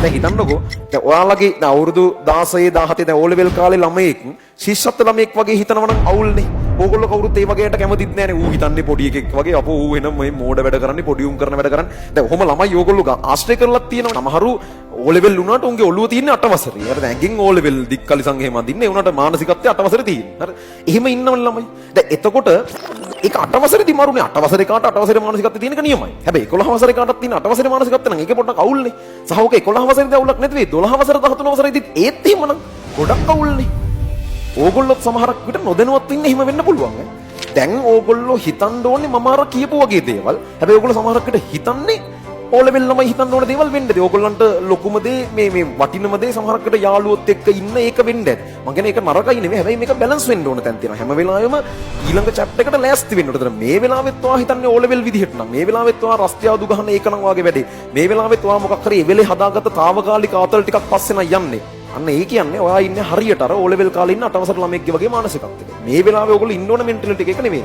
දැන් හිතන්නකෝ දැන් ඔයාලගේ දැන් අවුරුදු 16 17 දැන් O level කාලේ ළමයෙක් ශිෂ්‍යත්ව ළමයෙක් වගේ හිතනවා නම් අවුල්නේ. ඕගොල්ලෝ කවුරුත් ඒ වගේට කැමතිත් නෑනේ. ඌ හිතන්නේ පොඩි එකෙක් වගේ අපෝ ඌ වෙන මේ මෝඩ වැඩ කරන්නේ පොඩි උන් කරන වැඩ කරන්නේ. දැන් ඔහොම ළමයි ඕගොල්ලෝ ආශ්‍රය කරලත් තියෙනවා. සමහරු O level වුණාට උන්ගේ ඔළුව තියෙන්නේ 8 වසරේ. හරි දැන් ඇඟෙන් O level දික්කලිසං එහෙම අදින්නේ. ඒ උනාට මානසිකත්වයේ 8 වසරේ තියෙන්නේ. හරි. එහෙම ඉන්නවනේ ළමයි. දැන් එතකොට ඒක 8 වසරේදී මරුනේ 8 වසරේ කාට 8 වසරේ මානසිකත්වයේ තියෙන එක නියමයි. හැබැයි 11 වසරේ කාටත් තියෙන 8 වසරේ මානසිකත්වය නම් ඒක පොඩ්ඩක් අවුල්නේ. සහෝක 11 වසරේදී අවුලක් නැති වෙයි. 12 වසර 13 වසරේදීත් ඒත් එහෙමනම් ගොඩක් අවුල්නේ. ඕගොල්ලොත් සමහරක් විට නොදැනුවත් වෙන්න එහෙම වෙන්න පුළුවන්. දැන් ඕගොල්ලෝ හිතන්න ඕනේ මම අර කියපු වගේ දේවල්. හැබැයි ඕගොල්ලෝ සමහරක් විට හිතන්නේ O level ළමයි හිතන්න ඕන දේවල් වෙන්නද? ඕගොල්ලන්ට ලොකුම දේ මේ වටිනම දේ සමහරක් විට යාළුවොත් එක්ක ඉන්න ඒක වෙන්නද? මං කියන්නේ ඒක නරකයි නෙමෙයි. හැබැයි මේක බැලන්ස් වෙන්න ඕන තැන් තියෙනවා. හැම වෙලාවෙම ඊළඟ චැප්ටර් එකට ලෑස්ති වෙන්න ඕන. මේ වෙලාවෙත් ඔයා හිතන්නේ O level විදිහට නම් මේ වෙලාවෙත් ඔයා රස්තියාදු ගහන ඒක නම් වාගේ වැඩේ. මේ වෙලාවෙත් ඔයා මොකක් හරි ඒ වෙලේ හදාගත්ත తాවකාලික ආතල් ටිකක් පස්සේ නම් යන්නේ. අන්න ඒ කියන්නේ ඔයා ඉන්නේ හරියට අර O level කාලේ ඉන්න 8 වසර ළමයෙක්ගේ වගේ මානසිකත්වයක. මේ වෙලාවේ ඔයගොල්ලෝ ඉන්න ඕන මෙන්ටැලිටි එක නෙමෙයි.